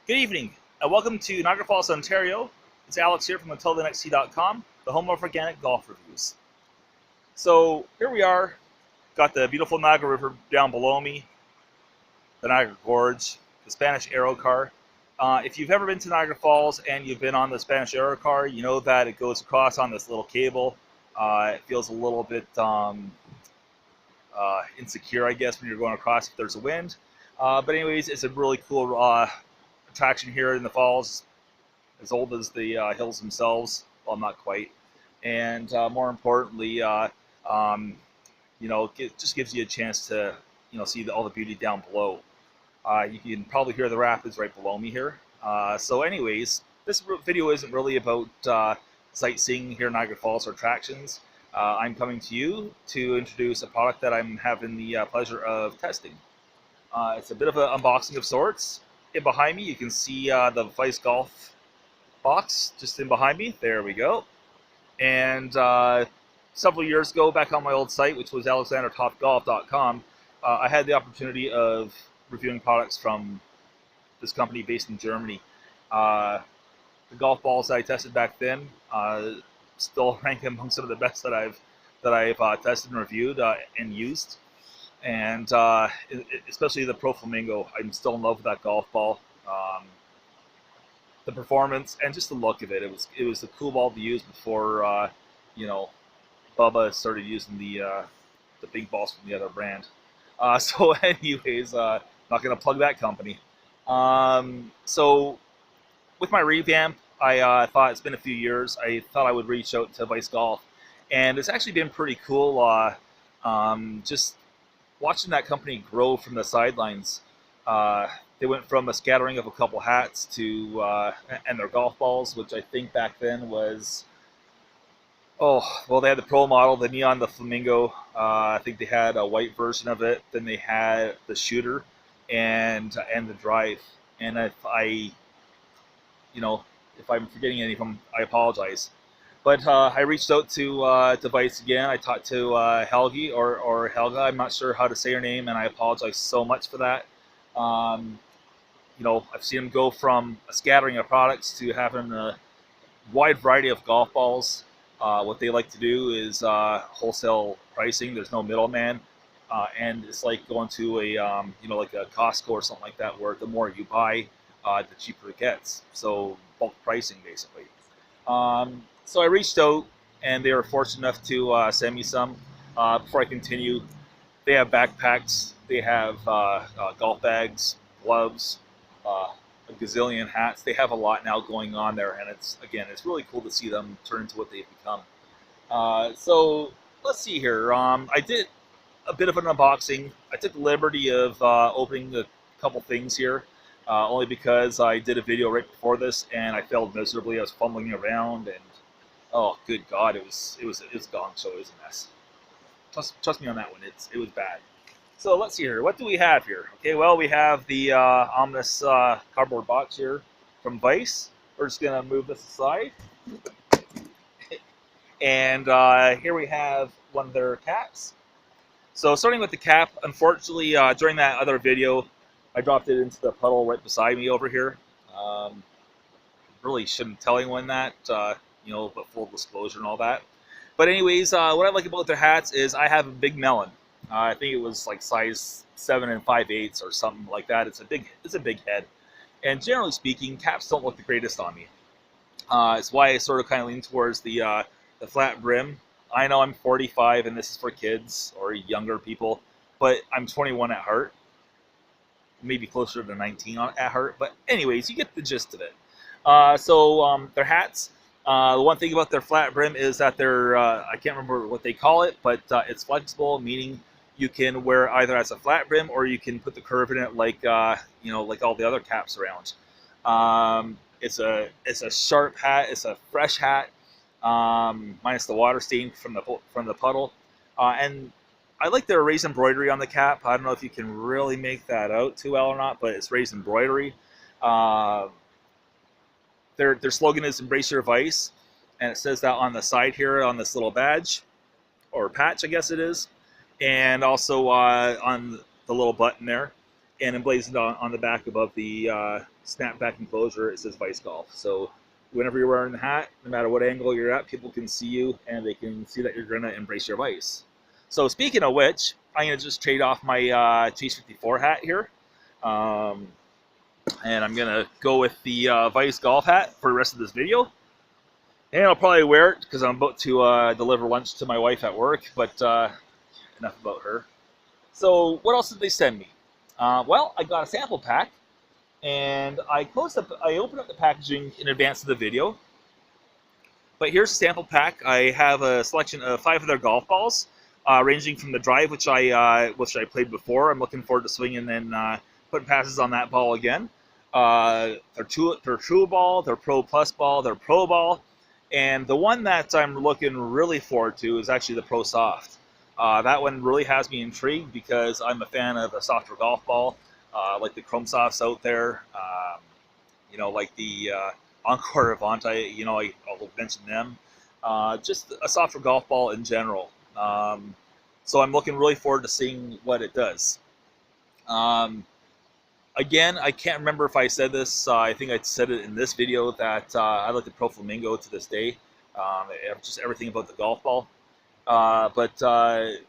Good evening, and welcome to Niagara Falls, Ontario. It's Alex here from UntilTheNextTee.com, the home of organic golf reviews. So here we are, got the beautiful Niagara River down below me, the Niagara Gorge, the Spanish Aero car. If you've ever been to Niagara Falls and you've been on the Spanish Aero car, you know that it goes across on this little cable. It feels a little bit insecure, I guess, when you're going across if there's a wind. But anyways, it's a really cool attraction here in the falls, as old as the hills themselves. Well, not quite. And more importantly, it just gives you a chance to see all the beauty down below. You can probably hear the rapids right below me here. So anyways, this video isn't really about sightseeing here in Niagara Falls or attractions. I'm coming to you to introduce a product that I'm having the pleasure of testing. It's a bit of an unboxing of sorts. In behind me, you can see the Vice Golf box just in behind me. There we go. And several years ago, back on my old site, which was alexandertopgolf.com, I had the opportunity of reviewing products from this company based in Germany. The golf balls that I tested back then still rank among some of the best that I've tested and reviewed and used. And especially the Pro Flamingo, I'm still in love with that golf ball. The performance and just the look of it. It was the cool ball to use before Bubba started using the big balls from the other brand. So anyways, not gonna plug that company. So with my revamp, I thought it's been a few years. I thought I would reach out to Vice Golf, and it's actually been pretty cool. Just watching that company grow from the sidelines. They went from a scattering of a couple hats to and their golf balls, which I think back then was, they had the Pro model, the Neon, the Flamingo. I think they had a white version of it. Then they had the Shooter and the Drive. And if I'm forgetting any of them, I apologize. But I reached out to Vice again. I talked to Helge or Helge. I'm not sure how to say her name, and I apologize so much for that. I've seen them go from a scattering of products to having a wide variety of golf balls. What they like to do is wholesale pricing. There's no middleman, and it's like going to a like a Costco or something like that, where the more you buy, the cheaper it gets. So bulk pricing, basically. So I reached out, and they were fortunate enough to send me some. Before I continue, they have backpacks, they have golf bags, gloves, a gazillion hats. They have a lot now going on there, and it's really cool to see them turn into what they've become. So let's see here. I did a bit of an unboxing. I took the liberty of opening a couple things here. Only because I did a video right before this and I failed miserably. I was fumbling around, and oh, good God, it was a gong show. It was a mess. Trust me on that one. It was bad. So let's see here. What do we have here? Okay, well, we have the ominous cardboard box here from Vice. We're just gonna move this aside, and here we have one of their caps. So starting with the cap, unfortunately, during that other video, I dropped it into the puddle right beside me over here. Really shouldn't tell anyone that, but full disclosure and all that. But anyways, what I like about their hats is I have a big melon. I think it was like size 7 5/8 or something like that. It's a big head. And generally speaking, caps don't look the greatest on me. It's why I sort of kind of lean towards the flat brim. I know I'm 45 and this is for kids or younger people, but I'm 21 at heart. Maybe closer to 19 at heart, but anyways, you get the gist of it. So their hats, the one thing about their flat brim is that they're, I can't remember what they call it, but it's flexible, meaning you can wear either as a flat brim or you can put the curve in it like, like all the other caps around. It's a sharp hat, it's a fresh hat, minus the water stain from the puddle, and I like their raised embroidery on the cap. I don't know if you can really make that out too well or not, but it's raised embroidery. Their slogan is "Embrace Your Vice," and it says that on the side here on this little badge, or patch, I guess it is, and also on the little button there. and emblazoned on the back above the snapback enclosure, it says Vice Golf. So whenever you're wearing the hat, no matter what angle you're at, people can see you and they can see that you're going to embrace your vice. So speaking of which, I'm going to just trade off my Chase 54 hat here. And I'm going to go with the Vice Golf hat for the rest of this video. And I'll probably wear it because I'm about to deliver lunch to my wife at work, but enough about her. So what else did they send me? Well, I got a sample pack, and I opened up the packaging in advance of the video. But here's a sample pack. I have a selection of 5 of their golf balls, ranging from the drive, which I played before. I'm looking forward to swinging and putting passes on that ball again. Their True Ball, their Pro Plus ball, their Pro Ball, and the one that I'm looking really forward to is actually the Pro Soft. That one really has me intrigued because I'm a fan of a softer golf ball, like the Chrome Softs out there, like the Encore Avante, I'll mention them. Just a softer golf ball in general. So I'm looking really forward to seeing what it does. Again, I can't remember if I said this. I think I said it in this video that I like the Pro Flamingo to this day. Just everything about the golf ball. But the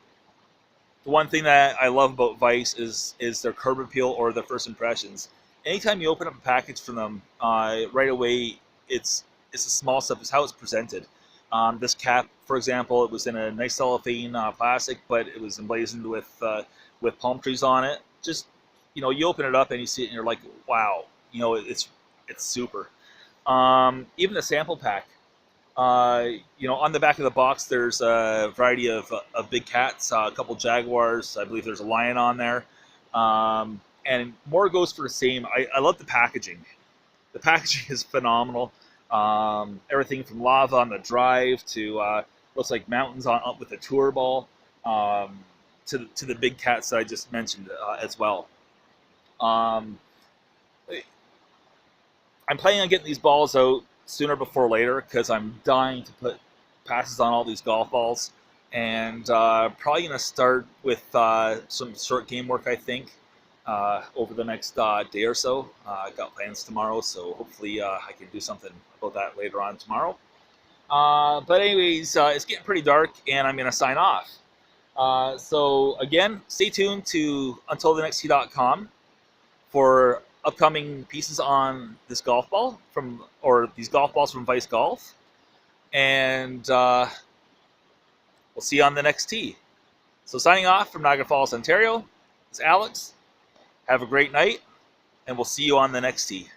one thing that I love about Vice is their curb appeal or their first impressions. Anytime you open up a package from them, right away it's the small stuff. It's how it's presented. This cap, for example, it was in a nice cellophane plastic, but it was emblazoned with palm trees on it. Just you open it up and you see it, and you're like, wow, it's super. Even the sample pack. On the back of the box, there's a variety of big cats, a couple jaguars. I believe there's a lion on there. And more goes for the same. I love the packaging. The packaging is phenomenal. Everything from lava on the drive to looks like mountains up with the tour ball, to the big cats that I just mentioned as well. I'm planning on getting these balls out sooner before later because I'm dying to put passes on all these golf balls, and probably going to start with some short game work, I think, over the next day or so. I got plans tomorrow, so hopefully I can do something about that later on tomorrow. But anyways, it's getting pretty dark, and I'm going to sign off. So again, stay tuned to UntilTheNextTee.com for upcoming pieces on this golf ball these golf balls from Vice Golf, and we'll see you on the next tee. So signing off from Niagara Falls, Ontario, it's Alex. Have a great night, and we'll see you on the next tee.